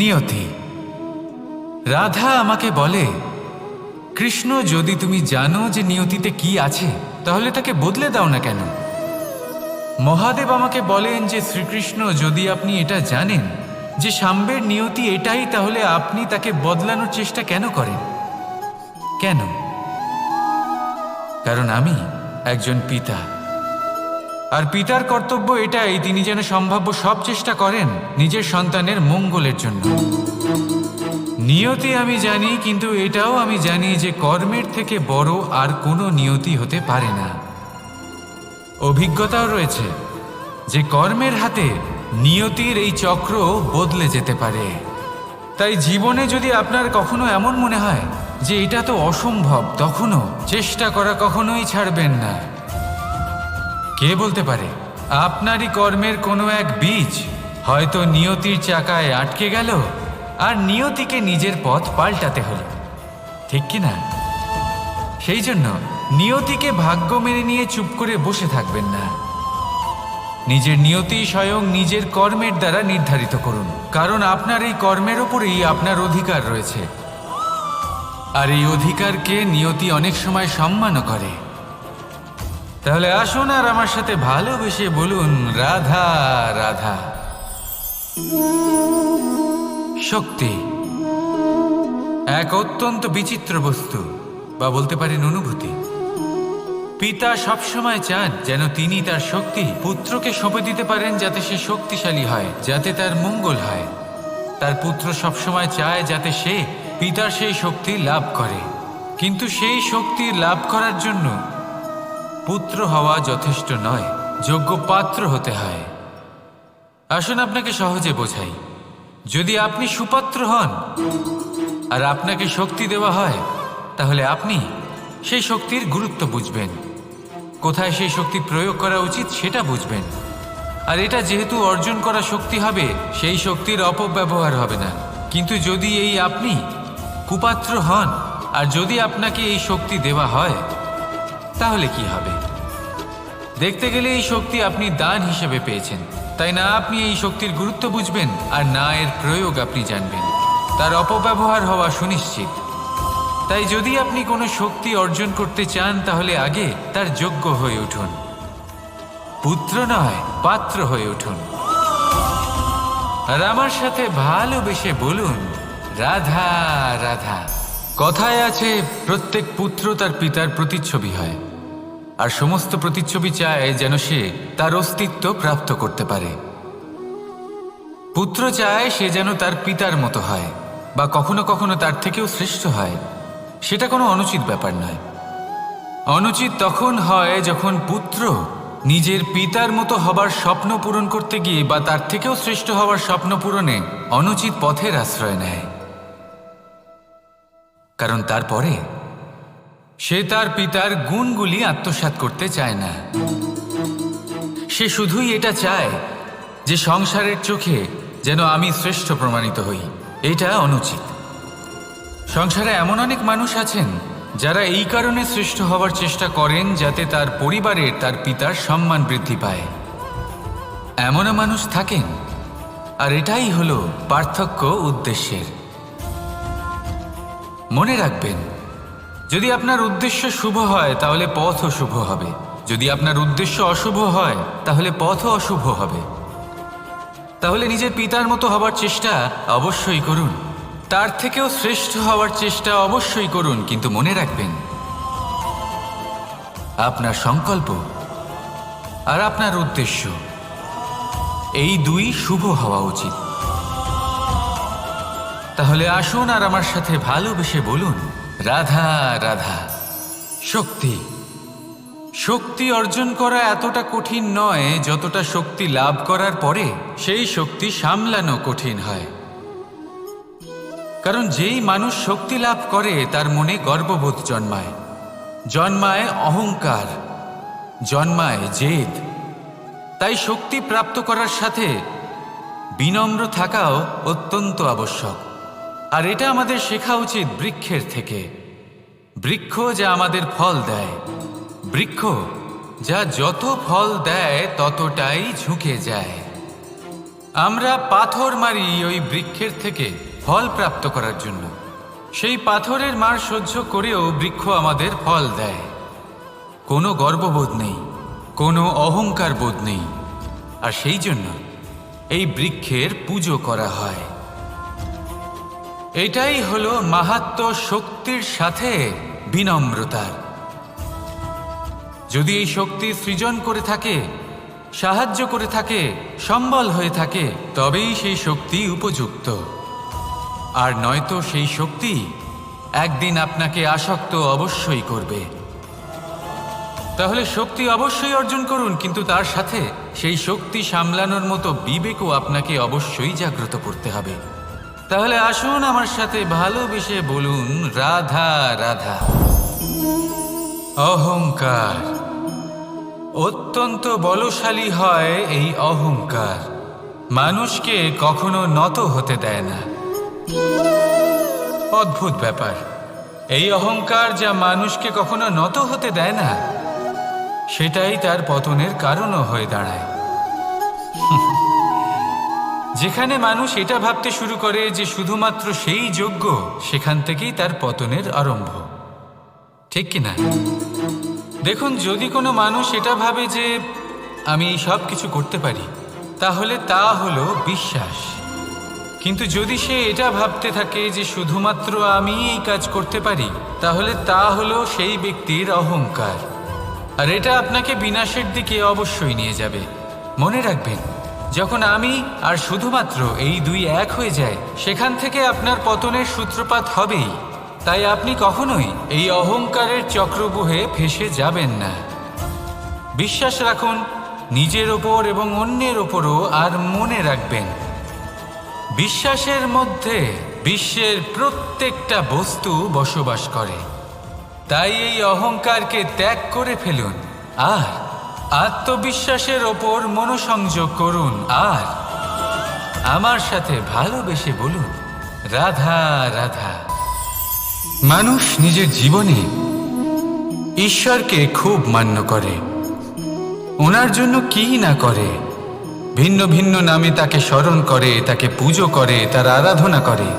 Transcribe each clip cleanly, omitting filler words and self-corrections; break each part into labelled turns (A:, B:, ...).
A: নিয়তি। রাধা আমাকে বলে, কৃষ্ণ, যদি তুমি জানো যে নিয়তিতে কি আছে তাহলে তাকে বদলে দাও না কেন? মহাদেব আমাকে বলেন যে শ্রীকৃষ্ণ, যদি আপনি এটা জানেন যে সাম্বের নিয়তি এটাই, তাহলে আপনি তাকে বদলানোর চেষ্টা কেন করেন? কেন? কারণ আমি একজন পিতা, আর পিতার কর্তব্য এটাই, তিনি যেন সম্ভাব্য সব চেষ্টা করেন নিজের সন্তানের মঙ্গলের জন্য। নিয়তি আমি জানি, কিন্তু এটাও আমি জানি যে কর্মের থেকে বড় আর কোনো নিয়তি হতে পারে না। অভিজ্ঞতাও রয়েছে যে কর্মের হাতে নিয়তির এই চক্র বদলে যেতে পারে। তাই জীবনে যদি আপনার কখনো এমন মনে হয় যে এটা তো অসম্ভব, তখনও চেষ্টা করা কখনোই ছাড়বেন না। কে বলতে পারে আপনারই কর্মের কোনো এক বীজ হয়তো নিয়তির চাকায় আটকে গেল, আর নিয়তিকে নিজের পথ পাল্টাতে হলো, ঠিক কি না? সেই জন্য নিয়তিকে ভাগ্য মেনে নিয়ে চুপ করে বসে থাকবেন না। নিজের নিয়তি স্বয়ং নিজের কর্মের দ্বারা নির্ধারিত করুন, কারণ আপনার এই কর্মের ওপরেই আপনার অধিকার রয়েছে, আর এই অধিকারকে নিয়তি অনেক সময় সম্মানও করে। তাহলে আসুন আর আমার সাথে ভালোবেসে বলুন, রাধা রাধা। শক্তি এক অত্যন্ত বিচিত্র বস্তু, বা বলতে পারেন অনুভূতি। পিতা সবসময় চান যেন তিনি তার শক্তি পুত্রকে সঁপে দিতে পারেন, যাতে সে শক্তিশালী হয়, যাতে তার মঙ্গল হয়। তার পুত্র সবসময় চায় যাতে সে পিতার সেই শক্তি লাভ করে, কিন্তু সেই শক্তি লাভ করার জন্য পুত্র হওয়া যথেষ্ট নয়, যোগ্য পাত্র হতে হয়। আসুন আপনাকে সহজে বোঝাই। যদি আপনি সুপাত্র হন আর আপনাকে শক্তি দেওয়া হয়, তাহলে আপনি সেই শক্তির গুরুত্ব বুঝবেন, কোথায় সেই শক্তি প্রয়োগ করা উচিত সেটা বুঝবেন। আর এটা যেহেতু অর্জন করা শক্তি হবে, সেই শক্তির অপব্যবহার হবে না। কিন্তু যদি এই আপনি কুপাত্র হন আর যদি আপনাকে এই শক্তি দেওয়া হয়, তাহলে কি হবে? দেখতে গেলে এই শক্তি আপনি দান হিসেবে পেয়েছেন, তাই না আপনি এই শক্তির গুরুত্ব বুঝবেন, আর না এর প্রয়োগ আপনি জানবেন। তার অপব্যবহার হওয়া সুনিশ্চিত। তাই যদি আপনি কোনো শক্তি অর্জন করতে চান, তাহলে আগে তার যোগ্য হয়ে উঠুন। পুত্র নয়, পাত্র হয়ে উঠুন। আর আমার সাথে ভালোবেসে বলুন, রাধা রাধা। কথায় আছে, প্রত্যেক পুত্র তার পিতার প্রতিচ্ছবি হয়, আর সমস্ত প্রতিচ্ছবি চায় যেন সে তার অস্তিত্ব প্রাপ্ত করতে পারে। পুত্র চায় সে যেন তার পিতার মতো হয়, বা কখনো কখনো তার থেকেও শ্রেষ্ঠ হয়। সেটা কোনো অনুচিত ব্যাপার নয়। অনুচিত তখন হয় যখন পুত্র নিজের পিতার মতো হবার স্বপ্ন পূরণ করতে গিয়ে বা তার থেকেও শ্রেষ্ঠ হওয়ার স্বপ্ন পূরণে অনুচিত পথের আশ্রয় নেয়। কারণ তারপরে সে তার পিতার গুণগুলি আত্মসাৎ করতে চায় না। সে শুধুই এটা চায় যে সংসারের চোখে যেন আমি শ্রেষ্ঠ প্রমাণিত হই। এটা অনুচিত। সংসারে এমন অনেক মানুষ আছেন যারা এই কারণে শ্রেষ্ঠ হওয়ার চেষ্টা করেন যাতে তার পরিবারের তার পিতার সম্মান বৃদ্ধি পায়। এমনও মানুষ থাকেন, আর এটাই হলো পার্থক্য উদ্দেশ্যের। মনে রাখবেন, যদি আপনার উদ্দেশ্য শুভ হয় তাহলে পথও শুভ হবে, যদি আপনার উদ্দেশ্য অশুভ হয় তাহলে পথও অশুভ হবে। তাহলে নিজের পিতার মতো হবার চেষ্টা অবশ্যই করুন, তার থেকেও শ্রেষ্ঠ হওয়ার চেষ্টা অবশ্যই করুন, কিন্তু মনে রাখবেন আপনার সংকল্প আর আপনার উদ্দেশ্য এই দুই শুভ হওয়া উচিত। তাহলে আসুন আর আমার সাথে ভালোবেসে বলুন, রাধা রাধা। শক্তি শক্তি অর্জন করা এতটা কঠিন নয় যতটা শক্তি লাভ করার পরে সেই শক্তি সামলানো কঠিন হয়। কারণ যেই মানুষ শক্তি লাভ করে তার মনে গর্ববোধ জন্মায়, জন্মায় অহংকার, জন্মায় জেদ। তাই শক্তি প্রাপ্ত করার সাথে বিনম্র থাকাও অত্যন্ত আবশ্যক। আর এটা আমাদের শেখা উচিত বৃক্ষের থেকে। বৃক্ষ যা আমাদের ফল দেয়, বৃক্ষ যা যত ফল দেয় ততটাই ঝুঁকে যায়। আমরা পাথর মারি ওই বৃক্ষের থেকে ফল প্রাপ্ত করার জন্য। সেই পাথরের মার সহ্য করেও বৃক্ষ আমাদের ফল দেয়। কোনো গর্ববোধ নেই, কোনো অহংকার বোধ নেই, আর সেই জন্য এই বৃক্ষের পুজো করা হয়। এটাই হলো মাহাত্ম্য শক্তির সাথে বিনম্রতার। যদি এই শক্তি সৃজন করে থাকে, সাহায্য করে থাকে, সম্বল হয়ে থাকে, তবেই সেই শক্তি উপযুক্ত। আর নয়তো সেই শক্তি একদিন আপনাকে আসক্ত অবশ্যই করবে। তাহলে শক্তি অবশ্যই অর্জন করুন, কিন্তু তার সাথে সেই শক্তি সামলানোর মতো বিবেকও আপনাকে অবশ্যই জাগ্রত করতে হবে। তাহলে আসুন আমার সাথে ভালোবেসে বলুন, রাধা রাধা। অহংকার অত্যন্ত বলশালী হয়। এই অহংকার মানুষকে কখনো নত হতে দেয় না। অদ্ভুত ব্যাপার, এই অহংকার যা মানুষকে কখনো নত হতে দেয় না, সেটাই তার পতনের কারণও হয়ে দাঁড়ায়। যেখানে মানুষ এটা ভাবতে শুরু করে যে শুধুমাত্র সেই যোগ্য, সেখান থেকেই তার পতনের আরম্ভ। ঠিক কিনা? দেখুন, যদি কোনো মানুষ এটা ভাবে যে আমি সব কিছু করতে পারি, তাহলে তা হলো বিশ্বাস। কিন্তু যদি সে এটা ভাবতে থাকে যে শুধুমাত্র আমি এই কাজ করতে পারি, তাহলে তা হলো সেই ব্যক্তির অহংকার। আর এটা আপনাকে বিনাশের দিকে অবশ্যই নিয়ে যাবে। মনে রাখবেন, যখন আমি আর শুধুমাত্র এই দুই এক হয়ে যায়, সেখান থেকে আপনার পতনের সূত্রপাত হবেই। তাই আপনি কখনোই এই অহংকারের চক্রব্যূহে ফেঁসে যাবেন না। বিশ্বাস রাখুন নিজের ওপর এবং অন্যের ওপরও। আর মনে রাখবেন, বিশ্বাসের মধ্যে বিশ্বের প্রত্যেকটা বস্তু বসবাস করে। তাই এই অহংকারকে ত্যাগ করে ফেলুন আর আত্মবিশ্বাসের ওপর মনোসংযোগ করুন। আর আমার সাথে ভালোবেসে বলুন, রাধা রাধা। মানুষ নিজের জীবনে ঈশ্বরকে খুব মান্য করে, ওনার জন্য কি না করে। ভিন্ন ভিন্ন নামে তাকে স্মরণ করে, তাকে পুজো করে, তার আরাধনা করে।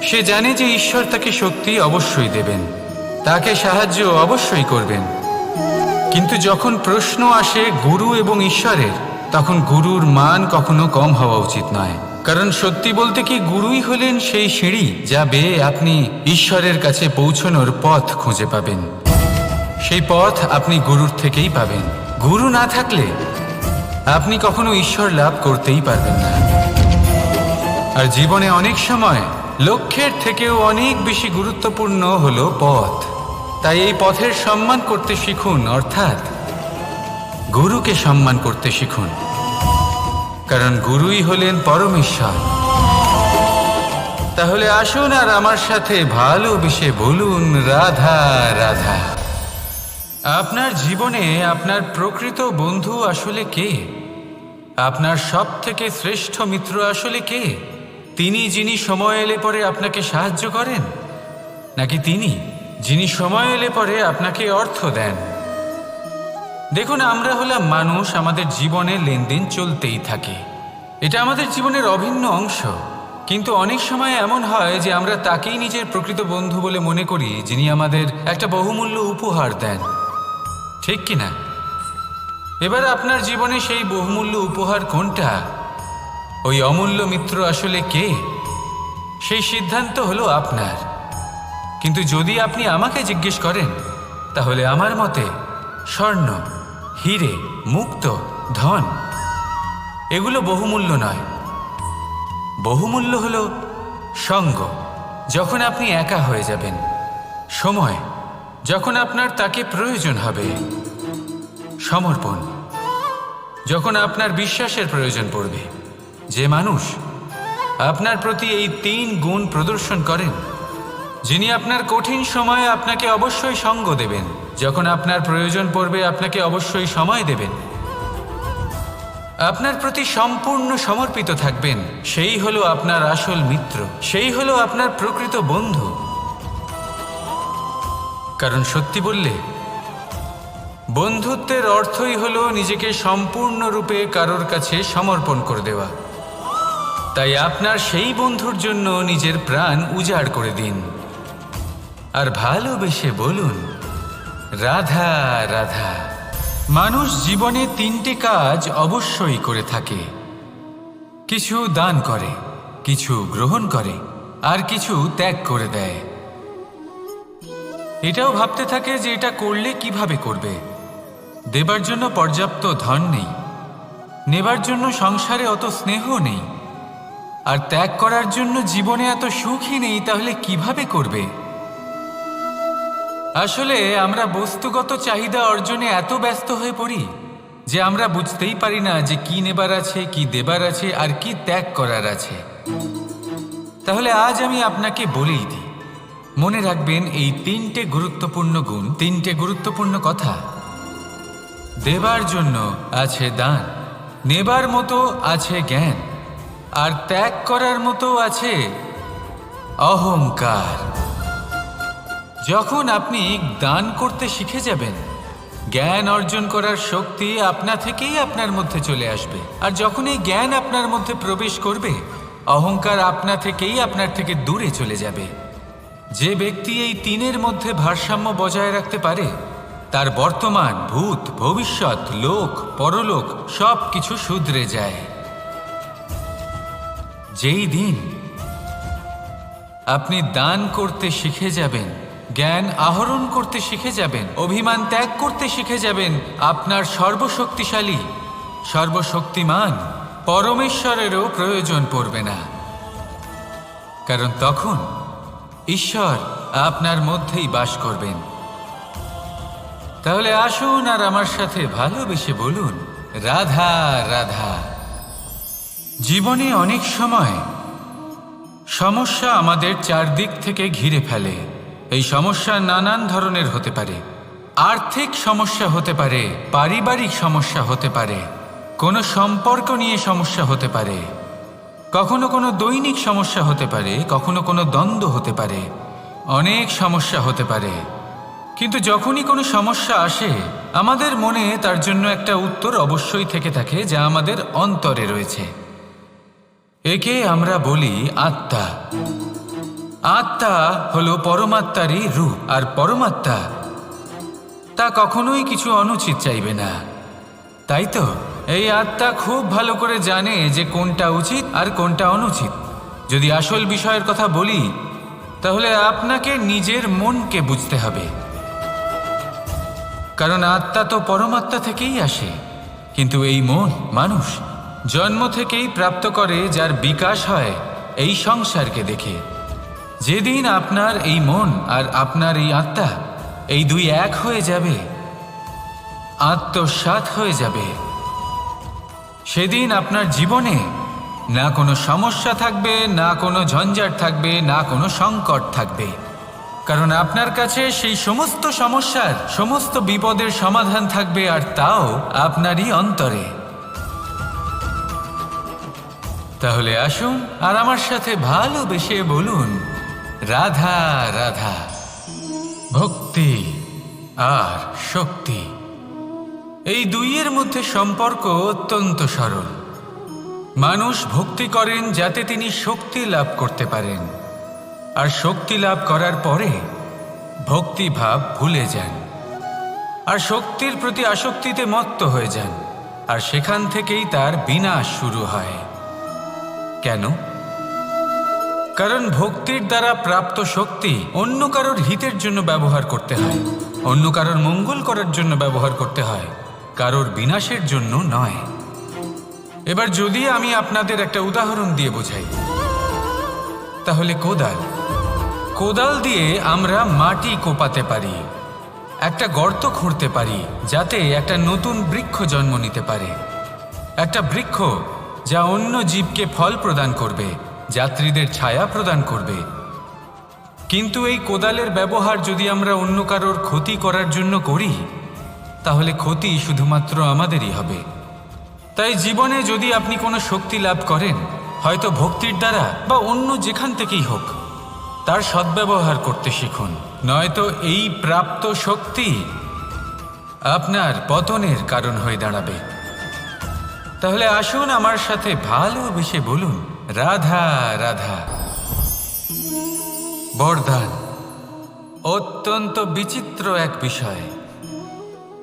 A: সে জানে যে ঈশ্বর তাকে শক্তি অবশ্যই দেবেন, তাকে সাহায্য অবশ্যই করবেন। কিন্তু যখন প্রশ্ন আসে গুরু এবং ঈশ্বরের, তখন গুরুর মান কখনো কম হওয়া উচিত নয়। কারণ সত্যি বলতে কি, গুরুই হলেন সেই সিঁড়ি যা বেয়ে আপনি ঈশ্বরের কাছে পৌঁছানোর পথ খুঁজে পাবেন। সেই পথ আপনি গুরুর থেকেই পাবেন। গুরু না থাকলে আপনি কখনো ঈশ্বর লাভ করতেই পারবেন না। আর জীবনে অনেক সময় লক্ষ্যের থেকেও অনেক বেশি গুরুত্বপূর্ণ হলো পথ। তাই এই পথের সম্মান করতে শিখুন, অর্থাৎ গুরুকে সম্মান করতে শিখুন। কারণ গুরুই হলেন পরমেশ্বর। তাহলে আসুন আর আমার সাথে ভালোবেসে বলুন, রাধা রাধা। আপনার জীবনে আপনার প্রকৃত বন্ধু আসলে কে? আপনার সব থেকে শ্রেষ্ঠ মিত্র আসলে কে? তিনি যিনি সময় এলে পরে আপনাকে সাহায্য করেন, নাকি তিনি যিনি সময় এলে পরে আপনাকে অর্থ দেন? দেখুন, আমরা হলাম মানুষ, আমাদের জীবনে লেনদেন চলতেই থাকে। এটা আমাদের জীবনের অভিন্ন অংশ। কিন্তু অনেক সময় এমন হয় যে আমরা তাকেই নিজের প্রকৃত বন্ধু বলে মনে করি, যিনি আমাদের একটা বহুমূল্য উপহার দেন। ঠিক কিনা? এবার আপনার জীবনে সেই বহুমূল্য উপহার কোনটা, ওই অমূল্য মিত্র আসলে কে, সেই সিদ্ধান্ত হলো আপনার। কিন্তু যদি আপনি আমাকে জিজ্ঞেস করেন, তাহলে আমার মতে স্বর্ণ, হিরে, মুক্ত, ধন এগুলো বহুমূল্য নয়। বহুমূল্য হলো সঙ্গ, যখন আপনি একা হয়ে যাবেন। সময়, যখন আপনার তাকে প্রয়োজন হবে। সমর্পণ, যখন আপনার বিশ্বাসের প্রয়োজন পড়বে। যে মানুষ আপনার প্রতি এই 3 গুণ প্রদর্শন করেন, যিনি আপনার কঠিন সময়ে আপনাকে অবশ্যই সঙ্গ দেবেন, যখন আপনার প্রয়োজন পড়বে আপনাকে অবশ্যই সময় দেবেন, আপনার প্রতি সম্পূর্ণ সমর্পিত থাকবেন, সেই হলো আপনার আসল মিত্র, সেই হলো আপনার প্রকৃত বন্ধু। কারণ সত্যি বললে, বন্ধুত্বের অর্থই হলো নিজেকে সম্পূর্ণরূপে কারোর কাছে সমর্পণ করে দেওয়া। তাই আপনার সেই বন্ধুর জন্য নিজের প্রাণ উজাড় করে দিন আর ভালোবেসে বলুন, রাধা রাধা। মানুষ জীবনে 3টে কাজ অবশ্যই করে থাকে, কিছু দান করে, কিছু গ্রহণ করে, আর কিছু ত্যাগ করে দেয়। এটাও ভাবতে থাকে যে এটা করলে কিভাবে করবে। দেবার জন্য পর্যাপ্ত ধন নেই, নেবার জন্য সংসারে অত স্নেহ নেই, আর ত্যাগ করার জন্য জীবনে এত সুখই নেই, তাহলে কিভাবে করবে? আসলে আমরা বস্তুগত চাহিদা অর্জনে এত ব্যস্ত হয়ে পড়ি যে আমরা বুঝতেই পারি না যে কি নেবার আছে, কি দেবার আছে, আর কি ত্যাগ করার আছে। তাহলে আজ আমি আপনাকে বলেই দিই, মনে রাখবেন এই 3টে গুরুত্বপূর্ণ গুণ, 3টে গুরুত্বপূর্ণ কথা। দেবার জন্য আছে দান, নেবার মতো আছে জ্ঞান, আর ত্যাগ করার মতো আছে অহংকার। যখন আপনি দান করতে শিখে যাবেন, জ্ঞান অর্জন করার শক্তি আপনা থেকেই আপনার মধ্যে চলে আসবে। আর যখন এই জ্ঞান আপনার মধ্যে প্রবেশ করবে, অহংকার আপনা থেকেই আপনার থেকে দূরে চলে যাবে। যে ব্যক্তি এই 3-এর মধ্যে ভারসাম্য বজায় রাখতে পারে, তার বর্তমান, ভূত, ভবিষ্যৎ, লোক, পরলোক সব কিছু শুধরে যায়। যেই দিন আপনি দান করতে শিখে যাবেন, জ্ঞান আহরণ করতে শিখে যাবেন, অভিমান ত্যাগ করতে শিখে যাবেন, আপনার সর্বশক্তিশালী, সর্বশক্তিমান পরমেশ্বরেরও প্রয়োজন পড়বে না। কারণ তখন ঈশ্বর আপনার মধ্যেই বাস করবেন। তাহলে আসুন আর আমার সাথে ভালোবেসে বলুন, রাধা রাধা। জীবনে অনেক সময় সমস্যা আমাদের চারদিক থেকে ঘিরে ফেলে। এই সমস্যা নানান ধরনের হতে পারে। আর্থিক সমস্যা হতে পারে, পারিবারিক সমস্যা হতে পারে, কোনো সম্পর্ক নিয়ে সমস্যা হতে পারে, কখনো কোনো দৈনিক সমস্যা হতে পারে, কখনো কোনো দ্বন্দ্ব হতে পারে, অনেক সমস্যা হতে পারে। কিন্তু যখনই কোনো সমস্যা আসে, আমাদের মনে তার জন্য একটা উত্তর অবশ্যই থেকে থাকে, যা আমাদের অন্তরে রয়েছে। একে আমরা বলি আত্মা। আত্মা হলো পরমাত্মারই রূপ, আর পরমাত্মা তা কখনোই কিছু অনুচিত চাইবে না, তাই তো? এই আত্মা খুব ভালো করে জানে যে কোনটা উচিত আর কোনটা অনুচিত। যদি আসল বিষয়ের কথা বলি, তাহলে আপনাকে নিজের মনকে বুঝতে হবে। কারণ আত্মা তো পরমাত্মা থেকেই আসে, কিন্তু এই মন মানুষ জন্ম থেকেই প্রাপ্ত করে, যার বিকাশ হয় এই সংসারকে দেখে। যেদিন আপনার এই মন আর আপনার এই আত্মা, এই দুই এক হয়ে যাবে, আত্মসাৎ হয়ে যাবে, সেদিন আপনার জীবনে না কোনো সমস্যা থাকবে, না কোনো ঝঞ্ঝাট থাকবে, না কোনো সংকট থাকবে। কারণ আপনার কাছে সেই সমস্ত সমস্যার, সমস্ত বিপদের সমাধান থাকবে, আর তাও আপনারই অন্তরে। তাহলে আসুন আর আমার সাথে ভালোবেসে বলুন, রাধা রাধা। ভক্তি আর শক্তি, এই দুইয়ের মধ্যে সম্পর্ক অত্যন্ত সরল। মানুষ ভক্তি করেন যাতে তিনি শক্তি লাভ করতে পারেন, আর শক্তি লাভ করার পরে ভক্তিভাব ভুলে যান, আর শক্তির প্রতি আসক্তিতে মত্ত হয়ে যান, আর সেখান থেকেই তার বিনাশ শুরু হয়। কেন? কারণ ভক্তির দ্বারা প্রাপ্ত শক্তি অন্য কারোর হিতের জন্য ব্যবহার করতে হয়, অন্য কারোর মঙ্গল করার জন্য ব্যবহার করতে হয়, কারোর বিনাশের জন্য নয়। এবার যদি আমি আপনাদের একটা উদাহরণ দিয়ে বোঝাই, তাহলে কোদাল দিয়ে আমরা মাটি কোপাতে পারি, একটা গর্ত খুঁড়তে পারি, যাতে একটা নতুন বৃক্ষ জন্ম নিতে পারে। একটা বৃক্ষ যা অন্য জীবকে ফল প্রদান করবে, যাত্রীদের ছায়া প্রদান করবে। কিন্তু এই কোদালের ব্যবহার যদি আমরা অন্য কারোর ক্ষতি করার জন্য করি, তাহলে ক্ষতি শুধুমাত্র আমাদেরই হবে। তাই জীবনে যদি আপনি কোনো শক্তি লাভ করেন, হয়তো ভক্তির দ্বারা বা অন্য যেখান থেকেই হোক, তার সদ্ব্যবহার করতে শিখুন, নয়তো এই প্রাপ্ত শক্তি আপনার পতনের কারণ হয়ে দাঁড়াবে। তাহলে আসুন আমার সাথে ভালোবেসে বলুন, রাধা রাধা। বরদান অত্যন্ত বিচিত্র এক বিষয়,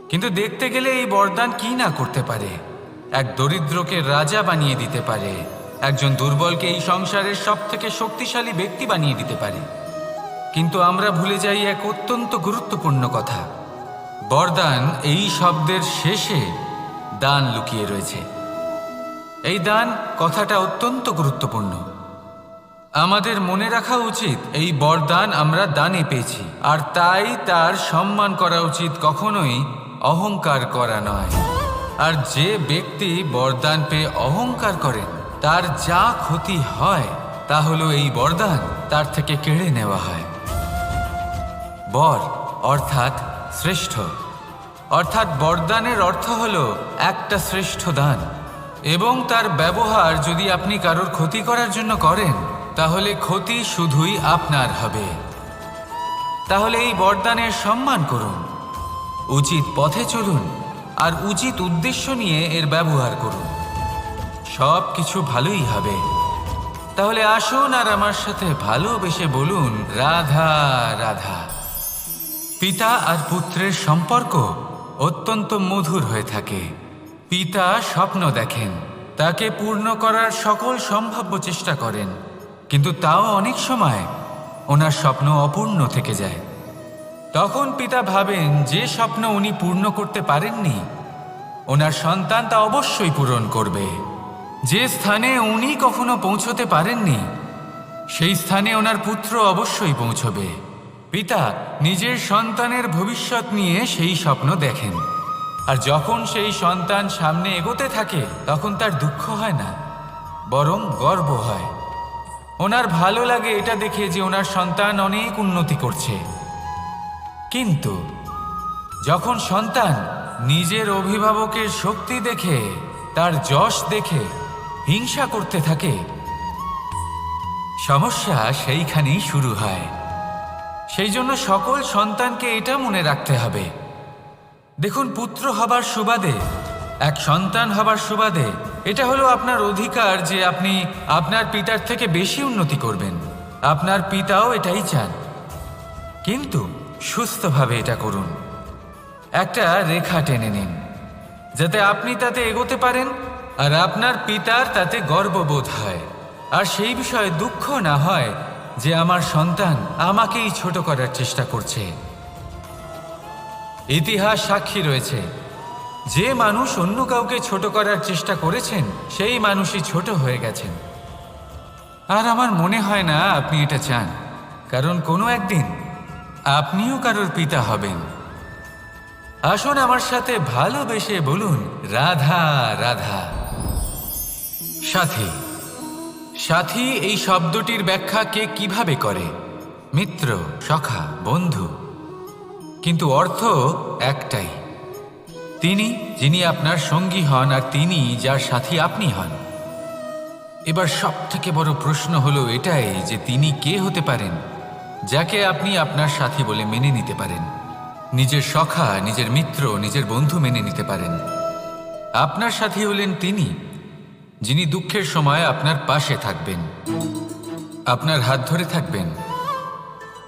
A: কিন্তু দেখতে গেলে এই বরদান কি না করতে পারে। এক দরিদ্রকে রাজা বানিয়ে দিতে পারে, একজন দুর্বলকে এই সংসারের সব থেকে শক্তিশালী ব্যক্তি বানিয়ে দিতে পারে। কিন্তু আমরা ভুলে যাই এক অত্যন্ত গুরুত্বপূর্ণ কথা। বরদান এই শব্দের শেষে দান লুকিয়ে রয়েছে। এই দান কথাটা অত্যন্ত গুরুত্বপূর্ণ। আমাদের মনে রাখা উচিত এই বরদান আমরা দানে পেয়েছি, আর তাই তার সম্মান করা উচিত, কখনোই অহংকার করা নয়। আর যে ব্যক্তি বরদান পেয়ে অহংকার করেন তার যা ক্ষতি হয় তা হলো এই বরদান তার থেকে কেড়ে নেওয়া হয়। বর অর্থাৎ শ্রেষ্ঠ, অর্থাৎ বরদানের অর্থ হলো একটা শ্রেষ্ঠ দান, এবং তার ব্যবহার যদি আপনি কারোর ক্ষতি করার জন্য করেন তাহলে ক্ষতি শুধুই আপনার হবে। তাহলে এই বরদানের সম্মান করুন, উচিত পথে চলুন, আর উচিত উদ্দেশ্য নিয়ে এর ব্যবহার করুন, সব কিছু ভালোই হবে। তাহলে আসুন আর আমার সাথে ভালোবেসে বলুন রাধা রাধা। পিতা আর পুত্রের সম্পর্ক অত্যন্ত মধুর হয়ে থাকে। পিতা স্বপ্ন দেখেন, তাকে পূর্ণ করার সকল সম্ভাব্য চেষ্টা করেন, কিন্তু তাও অনেক সময় ওনার স্বপ্ন অপূর্ণ থেকে যায়। তখন পিতা ভাবেন যে স্বপ্ন উনি পূর্ণ করতে পারেননি ওনার সন্তান তা অবশ্যই পূরণ করবে। যে স্থানে উনি কখনো পৌঁছতে পারেননি সেই স্থানে ওনার পুত্র অবশ্যই পৌঁছবে। পিতা নিজের সন্তানের ভবিষ্যৎ নিয়ে সেই স্বপ্ন দেখেন, আর যখন সেই সন্তান সামনে এগোতে থাকে তখন তার দুঃখ হয় না, বরং গর্ব হয়। ওনার ভালো লাগে এটা দেখে যে ওনার সন্তান অনেক উন্নতি করছে। কিন্তু যখন সন্তান নিজের অভিভাবকের শক্তি দেখে, তার যশ দেখে হিংসা করতে থাকে, সমস্যা সেইখানেই শুরু হয়। সেই জন্য সকল সন্তানকে এটা মনে রাখতে হবে। দেখুন, পুত্র হবার সুবাদে, এক সন্তান হবার সুবাদে এটা হলো আপনার অধিকার যে আপনি আপনার পিতার থেকে বেশি উন্নতি করবেন। আপনার পিতাও এটাই চান, কিন্তু সুস্থভাবে এটা করুন। একটা রেখা টেনে নিন যাতে আপনি তাতে এগোতে পারেন আর আপনার পিতার তাতে গর্ববোধ হয়, আর সেই বিষয়ে দুঃখ না হয় যে আমার সন্তান আমাকেই ছোট করার চেষ্টা করছে। ইতিহাস সাক্ষী রয়েছে, যে মানুষ অন্য কাউকে ছোট করার চেষ্টা করেছেন সেই মানুষই ছোট হয়ে গেছেন। আর আমার মনে হয় না আপনি এটা চান, কারণ কোনো একদিন আপনিও কারোর পিতা হবেন। আসুন আমার সাথে ভালোবেসে বলুন রাধা রাধা। সাথী, সাথী এই শব্দটির ব্যাখ্যা কে কিভাবে করে? মিত্র, সখা, বন্ধু, কিন্তু অর্থ একটাই। তিনি যিনি আপনার সঙ্গী হন আর তিনি যার সাথী আপনি হন। এবার সব থেকে বড় প্রশ্ন হলো এটাই যে তিনি কে হতে পারেন যাকে আপনি আপনার সাথী বলে মেনে নিতে পারেন, নিজের সখা, নিজের মিত্র, নিজের বন্ধু মেনে নিতে পারেন। আপনার সাথী হলেন তিনি যিনি দুঃখের সময় আপনার পাশে থাকবেন, আপনার হাত ধরে থাকবেন।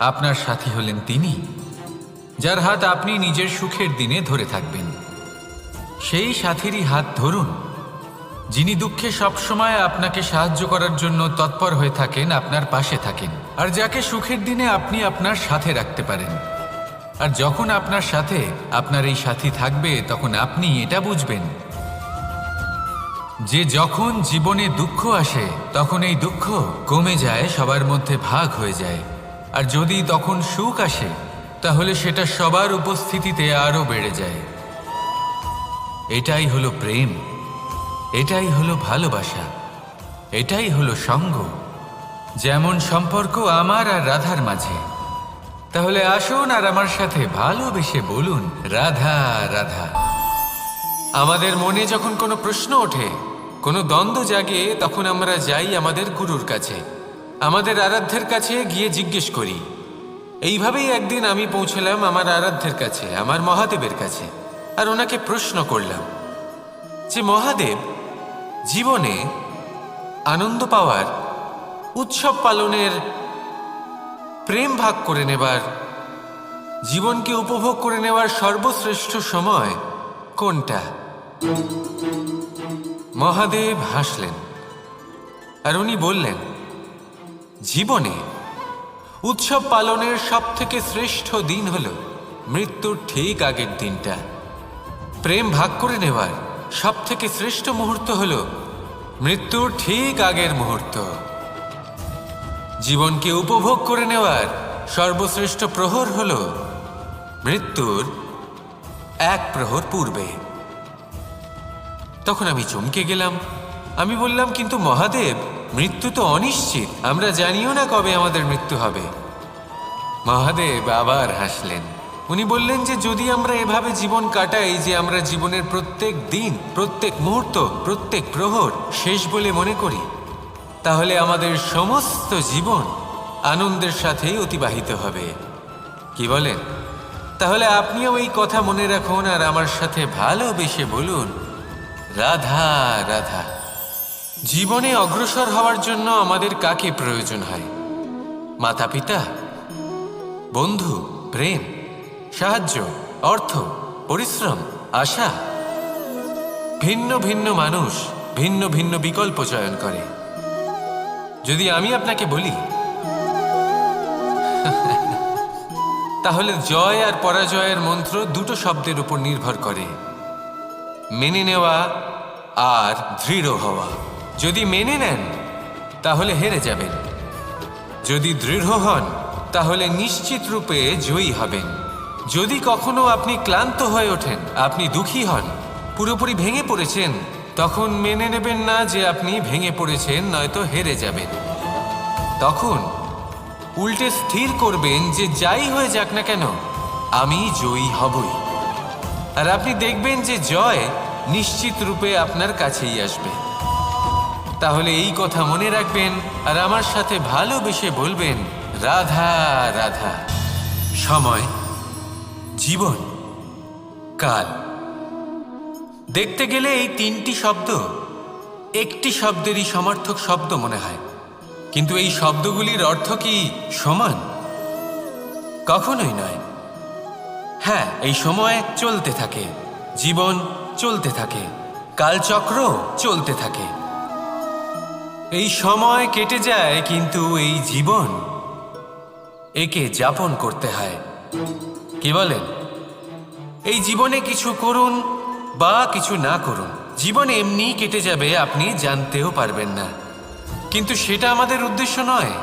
A: আপনার সাথী হলেন তিনি যার হাত আপনি নিজের সুখের দিনে ধরে থাকবেন। সেই সাথীরই হাত ধরুন যিনি দুঃখে সবসময় আপনাকে সাহায্য করার জন্য তৎপর হয়ে থাকেন, আপনার পাশে থাকেন, আর যাকে সুখের দিনে আপনি আপনার সাথে রাখতে পারেন। আর যখন আপনার সাথে আপনার এই সাথী থাকবে তখন আপনি এটা বুঝবেন যে যখন জীবনে দুঃখ আসে তখন এই দুঃখ কমে যায়, সবার মধ্যে ভাগ হয়ে যায়। আর যদি তখন সুখ আসে তাহলে সেটা সবার উপস্থিতিতে আরো বেড়ে যায়। এটাই হলো প্রেম, এটাই হলো ভালোবাসা, এটাই হলো সঙ্গ, যেমন সম্পর্ক আমার আর রাধার মাঝে। তাহলে আসুন আর আমার সাথে ভালোবেসে বলুন রাধা রাধা। আমাদের মনে যখন কোনো প্রশ্ন ওঠে, কোনো দ্বন্দ্ব জাগে, তখন আমরা যাই আমাদের গুরুর কাছে, আমাদের আরাধ্যের কাছে গিয়ে জিজ্ঞেস করি। এইভাবেই একদিন আমি পৌঁছলাম আমার আরাধ্যের কাছে, আমার মহাদেবের কাছে, আর ওনাকে প্রশ্ন করলাম যে মহাদেব, জীবনে আনন্দ পাওয়ার, উৎসব পালনের, প্রেম ভাগ করে নেবার, জীবনকে উপভোগ করে নেওয়ার সর্বশ্রেষ্ঠ সময় কোনটা? মহাদেব হাসলেন আর উনি বললেন, জীবনে উৎসব পালনের সবথেকে শ্রেষ্ঠ দিন হল মৃত্যুর ঠিক আগের দিনটা। প্রেম ভাগ করে নেওয়ার সবথেকে শ্রেষ্ঠ মুহূর্ত হল মৃত্যুর ঠিক আগের মুহূর্ত। জীবনকে উপভোগ করে নেওয়ার সর্বশ্রেষ্ঠ প্রহর হল মৃত্যুর এক প্রহর পূর্বে। তখন আমি চমকে গেলাম। আমি বললাম, কিন্তু মহাদেব, মৃত্যু তো অনিশ্চিত, আমরা জানিও না কবে আমাদের মৃত্যু হবে। মহাদেব আবার হাসলেন। উনি বললেন যে যদি আমরা এভাবে জীবন কাটাই যে আমরা জীবনের প্রত্যেক দিন, প্রত্যেক মুহূর্ত, প্রত্যেক প্রহর শেষ বলে মনে করি, তাহলে আমাদের সমস্ত জীবন আনন্দের সাথেই অতিবাহিত হবে। কি বলেন? তাহলে আপনিও এই কথা মনে রাখুন আর আমার সাথে ভালোবেসে বলুন, রাধা রাধা। জীবনে অগ্রসর হওয়ার জন্য আমাদের কাকে প্রয়োজন হয়? মাতা পিতা, বন্ধু, প্রেম, সাহায্য, অর্থ, পরিশ্রম, আশা। ভিন্ন ভিন্ন মানুষ ভিন্ন ভিন্ন বিকল্প চয়ন করে। যদি আমি আপনাকে বলি তাহলে জয় আর পরাজয়ের মন্ত্র দুটো শব্দের উপর নির্ভর করে, মেনে নেওয়া আর দৃঢ় হওয়া। যদি মেনে নেন তাহলে হেরে যাবেন, যদি দৃঢ় হন তাহলে নিশ্চিত রূপে জয়ী হবেন। যদি কখনো আপনি ক্লান্ত হয়ে ওঠেন, আপনি দুঃখী হন, পুরোপুরি ভেঙে পড়েছেন, তখন মেনে নেবেন না যে আপনি ভেঙে পড়েছেন, নয়তো হেরে যাবেন। তখন উল্টে স্থির করবেন যে যাই হয়ে যাক না কেন আমি জয়ী হবই। আর আপনি দেখবেন যে জয় নিশ্চিত রূপে আপনার কাছেই আসবে। তাহলে এই কথা মনে রাখবেন আর আমার সাথে ভালোবেসে বলবেন, রাধা রাধা। সময়, জীবন, কাল। দেখতে গেলে এই তিনটি শব্দ একটি শব্দেরই সমার্থক শব্দ মনে হয়, কিন্তু এই শব্দগুলির অর্থ কি সমান? কখনোই নয়। হ্যাঁ, এই সময় চলতে থাকে, জীবন চলতে থাকে, কালচক্র চলতে থাকে। এই সময় কেটে যায়, কিন্তু এই জীবন, একে যাপন করতে হয়। কি বলেন? এই জীবনে কিছু করুন বা কিছু না করুন, জীবন এমনি কেটে যাবে, আপনি জানতেও পারবেন না। কিন্তু সেটা আমাদের উদ্দেশ্য নয়,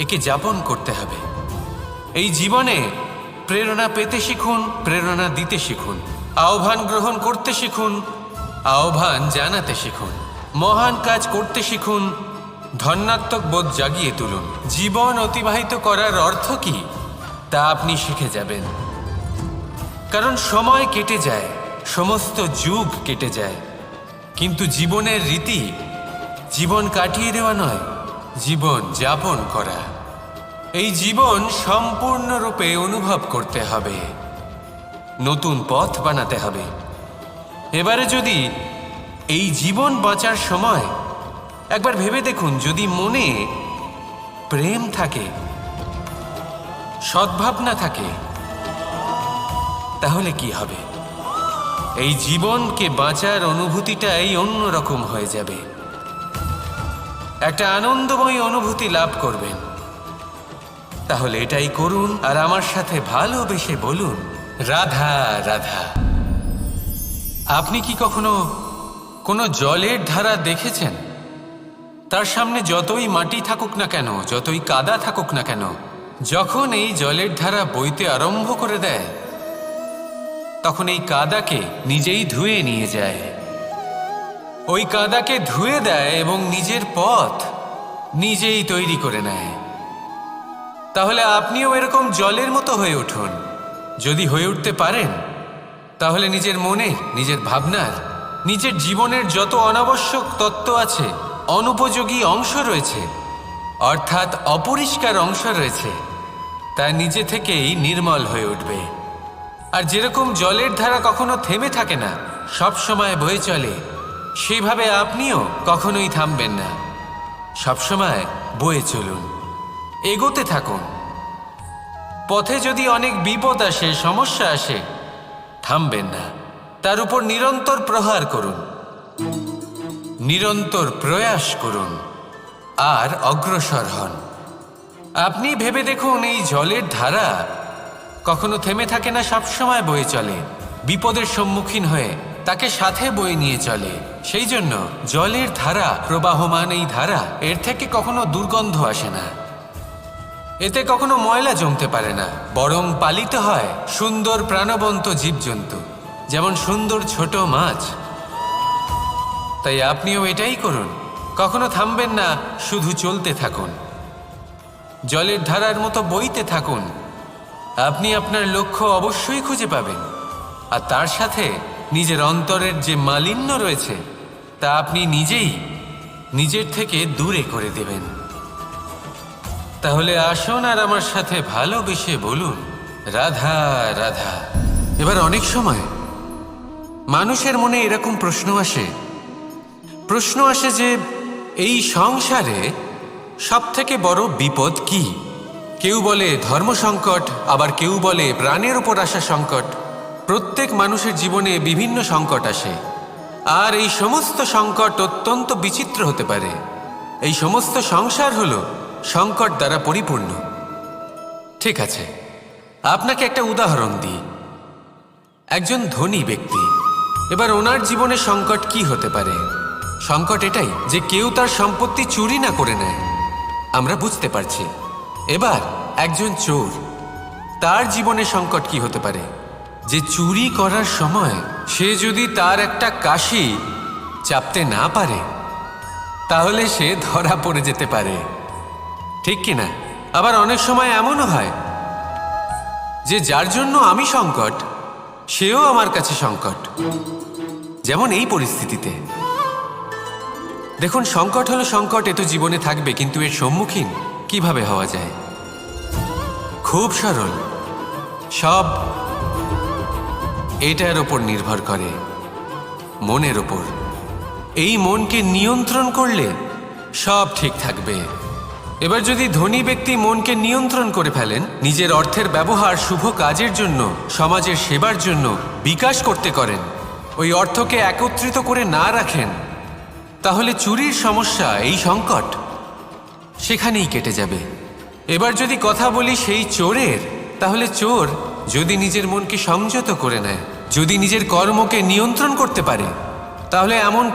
A: একে যাপন করতে হবে। এই জীবনে প্রেরণা পেতে শিখুন, প্রেরণা দিতে শিখুন, আহ্বান গ্রহণ করতে শিখুন, আহ্বান জানাতে শিখুন, মহান কাজ করতে শিখুন, ধন্যাত্মক বোধ জাগিয়ে তুলুন। জীবন অতিবাহিত করার অর্থ কি তা আপনি শিখে যাবেন। কারণ সময় কেটে যায়, সমস্ত যুগ কেটে যায়, কিন্তু জীবনের রীতি জীবন কাটিয়ে দেওয়া নয়, জীবন যাপন করা। এই জীবন সম্পূর্ণরূপে অনুভব করতে হবে, নতুন পথ বানাতে হবে। এবারে যদি এই জীবন বাঁচার সময় একবার ভেবে দেখুন, যদি মনে প্রেম থাকে, সদ্ভাবনা থাকে, তাহলে কি হবে? এই জীবনকে বাঁচার অনুভূতিটাই অন্যরকম হয়ে যাবে, একটা আনন্দময় অনুভূতি লাভ করবেন। তাহলে এটাই করুন আর আমার সাথে ভালোবেসে বলুন, রাধা রাধা। আপনি কি কখনো কোনো জলের ধারা দেখেছেন? তার সামনে যতই মাটি থাকুক না কেন, যতই কাদা থাকুক না কেন, যখন এই জলের ধারা বইতে আরম্ভ করে দেয়, তখন এই কাদাকে নিজেই ধুয়ে নিয়ে যায়। ওই কাদাকে ধুয়ে দেয় এবং নিজের পথ নিজেই তৈরি করে নেয়। তাহলে আপনিও এরকম জলের মতো হয়ে উঠুন। যদি হয়ে উঠতে পারেন, তাহলে নিজের মনের, নিজের ভাবনার, নিজের জীবনের যত অনাবশ্যক তত্ত্ব আছে, অনুপযোগী অংশ রয়েছে, অর্থাৎ অপরিষ্কার অংশ রয়েছে, তা নিজে থেকেই নির্মল হয়ে উঠবে। আর যেরকম জলের ধারা কখনো থেমে থাকে না, সব সময় বয়ে চলে, সেইভাবে আপনিও কখনোই থামবেন না। সবসময় বয়ে চলুন, এগোতে থাকুন। পথে যদি অনেক বিপদ আসে, সমস্যা আসে, থামবেন না, তার উপর নিরন্তর প্রহার করুন, নিরন্তর প্রয়াস করুন আর অগ্রসর হন। আপনি ভেবে দেখুন, এই জলের ধারা কখনো থেমে থাকে না, সবসময় বয়ে চলে, বিপদের সম্মুখীন হয়ে তাকে সাথে বয়ে নিয়ে চলে। সেই জন্য জলের ধারা, প্রবাহমান এই ধারা, এর থেকে কখনো দুর্গন্ধ আসে না, এতে কখনো ময়লা জমতে পারে না, বরং পালিত হয় সুন্দর প্রাণবন্ত জীবজন্তু, যেমন সুন্দর ছোট মাছ। তাই আপনিও এটাই করুন, কখনো থামবেন না, শুধু চলতে থাকুন, জলের ধারার মতো বইতে থাকুন। আপনি আপনার লক্ষ্য অবশ্যই খুঁজে পাবেন, আর তার সাথে নিজের অন্তরের যে মালিন্য রয়েছে তা আপনি নিজেই নিজের থেকে দূরে করে দেবেন। তাহলে আসুন আর আমার সাথে ভালোবেসে বলুন, রাধা রাধা। এবার অনেক সময় মানুষের মনে এরকম প্রশ্ন আসে যে এই সংসারে সবথেকে বড় বিপদ কি? কেউ বলে ধর্ম সংকট, আবার কেউ বলে প্রাণের উপর আসা সংকট। প্রত্যেক মানুষের জীবনে বিভিন্ন সংকট আসে, আর এই সমস্ত সংকট অত্যন্ত বিচিত্র হতে পারে। এই সমস্ত সংসার হলো সংকট দ্বারা পরিপূর্ণ। ঠিক আছে, আপনাকে একটা উদাহরণ দিই। একজন ধনী ব্যক্তি, এবার ওনার জীবনে সংকট কি হতে পারে? সংকট এটাই যে কেউ তার সম্পত্তি চুরি না করে নেয়, আমরা বুঝতে পারছি। এবার একজন চোর, তার জীবনে সংকট কি হতে পারে? যে চুরি করার সময় সে যদি তার একটা কাশি চাপতে না পারে, তাহলে সে ধরা পড়ে যেতে পারে, ঠিক কিনা? আবার অনেক সময় এমনও হয় যে যার জন্য আমি সংকট, সেও আমার কাছে সংকট। যেমন এই পরিস্থিতিতে দেখুন, সংকট হলো সংকট, এ তো জীবনে থাকবে, কিন্তু এর সম্মুখীন কিভাবে হওয়া যায়? খুব সরল, সব এটার ওপর নির্ভর করে, মনের ওপর। এই মনকে নিয়ন্ত্রণ করলে সব ঠিক থাকবে। এবার যদি ধনী ব্যক্তি মনকে নিয়ন্ত্রণ করে ফেলেন, নিজের অর্থের ব্যবহার শুভ কাজের জন্য, সমাজের সেবার জন্য বিকাশ করতে করেন, ওই অর্থকে একত্রিত করে না রাখেন, তাহলে চুরির সমস্যা, এই সংকট সেখানেই কেটে যাবে। এবার যদি কথা বলি সেই চোরের, তাহলে চোর যদি নিজের মনকে সংযত করে নেয়, যদি নিজের কর্মকে নিয়ন্ত্রণ করতে পারে, তাহলে এমন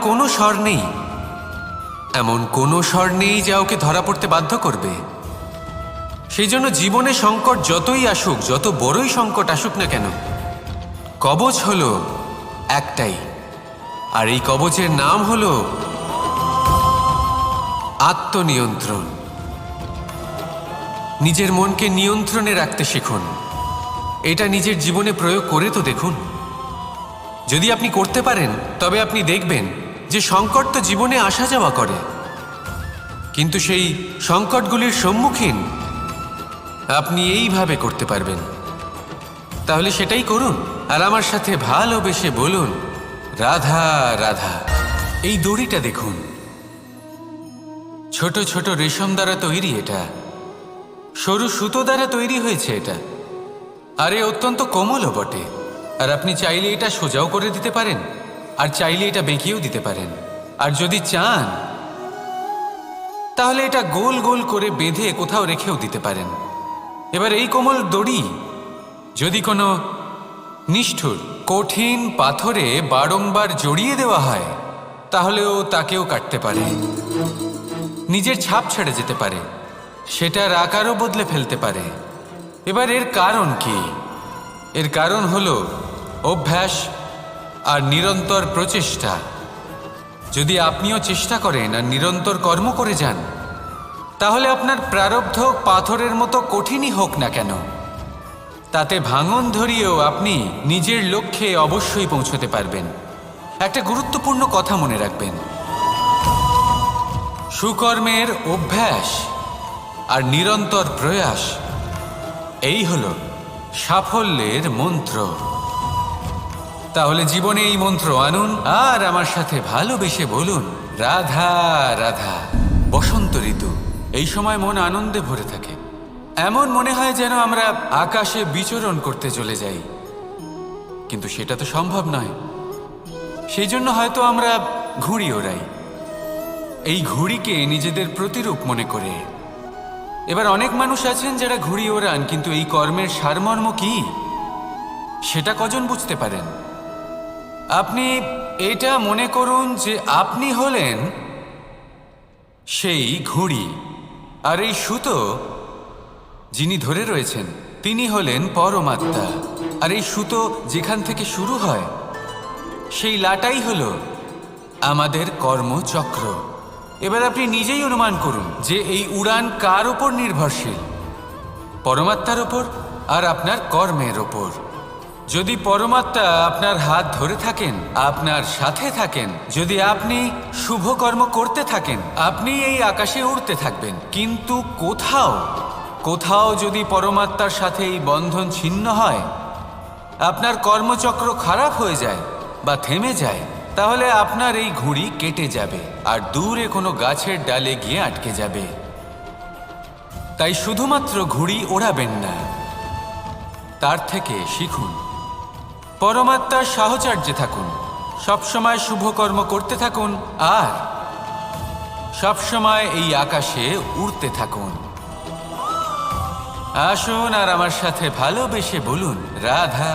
A: কোনো স্বর নেই যা ওকে ধরা পড়তে বাধ্য করবে। সেই জন্য জীবনে সংকট যতই আসুক, যত বড়ই সংকট আসুক না কেন, কবচ হলো একটাই, আর এই কবচের নাম হলো আত্মনিয়ন্ত্রণ। নিজের মনকে নিয়ন্ত্রণে রাখতে শিখুন। এটা নিজের জীবনে প্রয়োগ করে তো দেখুন। যদি আপনি করতে পারেন, তবে আপনি দেখবেন যে সংকট তো জীবনে আসা যাওয়া করে, কিন্তু সেই সংকটগুলির সম্মুখীন আপনি এইভাবে করতে পারবেন। তাহলে সেটাই করুন, আর আমার সাথে ভালোবেসে বলুন, রাধা রাধা। এই দড়িটা দেখুন, ছোট ছোট রেশম দ্বারা তৈরি, এটা সরু সুতো দ্বারা তৈরি হয়েছে এটা, আর এ অত্যন্ত কোমলও বটে। আর আপনি চাইলে এটা সোজাও করে দিতে পারেন, আর চাইলে এটা বেঁকিয়েও দিতে পারেন, আর যদি চান তাহলে এটা গোল গোল করে বেঁধে কোথাও রেখেও দিতে পারেন। এবার এই কোমল দড়ি যদি কোনো নিষ্ঠুর কঠিন পাথরে বারংবার জড়িয়ে দেওয়া হয়, তাহলেও তাকেও কাটতে পারে, নিজের ছাপ ছেড়ে যেতে পারে, সেটার আকারও বদলে ফেলতে পারে। এবার এর কারণ কি? এর কারণ হলো অভ্যাস আর নিরন্তর প্রচেষ্টা। যদি আপনিও চেষ্টা করেন আর নিরন্তর কর্ম করে যান, তাহলে আপনার প্রারব্ধ পাথরের মতো কঠিনই হোক না কেন, তাতে ভাঙন ধরিয়েও আপনি নিজের লক্ষ্যে অবশ্যই পৌঁছতে পারবেন। একটা গুরুত্বপূর্ণ কথা মনে রাখবেন, সুকর্মের অভ্যাস আর নিরন্তর প্রয়াস, এই হলো সাফল্যের মন্ত্র। তাহলে জীবনে এই মন্ত্র আনুন আর আমার সাথে ভালোবেসে বলুন, রাধা রাধা। বসন্ত ঋতু, এই সময় মন আনন্দে ভরে থাকে। এমন মনে হয় যেন আমরা আকাশে বিচরণ করতে চলে যাই, কিন্তু সেটা তো সম্ভব নয়। সেই জন্য হয়তো আমরা ঘুড়ি ওড়াই, এই ঘুড়িকে নিজেদের প্রতিরূপ মনে করে। এবার অনেক মানুষ আছেন যারা ঘুড়ি ওড়ান, কিন্তু এই কর্মের সারমর্ম কি সেটা কজন বুঝতে পারেন? আপনি এটা মনে করুন যে আপনি হলেন সেই ঘুড়ি, আর এই সুতো যিনি ধরে রয়েছেন তিনি হলেন পরমাত্মা। আর এই সুতো যেখান থেকে শুরু হয় সেই লাটাই হলো আমাদের কর্মচক্র। এবার আপনি নিজেই অনুমান করুন যে এই উড়ান কার ওপর নির্ভরশীল, পরমাত্মার ওপর আর আপনার কর্মের ওপর। যদি পরমাত্মা আপনার হাত ধরে থাকেন, আপনার সাথে থাকেন, যদি আপনি শুভ কর্ম করতে থাকেন, আপনি এই আকাশে উড়তে থাকবেন। কিন্তু কোথাও কোথাও যদি পরমাত্মার সাথে এই বন্ধন ছিন্ন হয়, আপনার কর্মচক্র খারাপ হয়ে যায় বা থেমে যায়, তাহলে আপনার এই ঘুড়ি কেটে যাবে আর দূরে কোনো গাছের ডালে গিয়ে আটকে যাবে। তাই শুধুমাত্র ঘুড়ি ওড়াবেন না, তার থেকে শিখুন, পরমাত্মার সাহচর্যে থাকুন, সবসময় শুভকর্ম করতে থাকুন আর সবসময় এই আকাশে উড়তে থাকুন। আসুন আর আমার সাথে ভালোবেসে বলুন, রাধা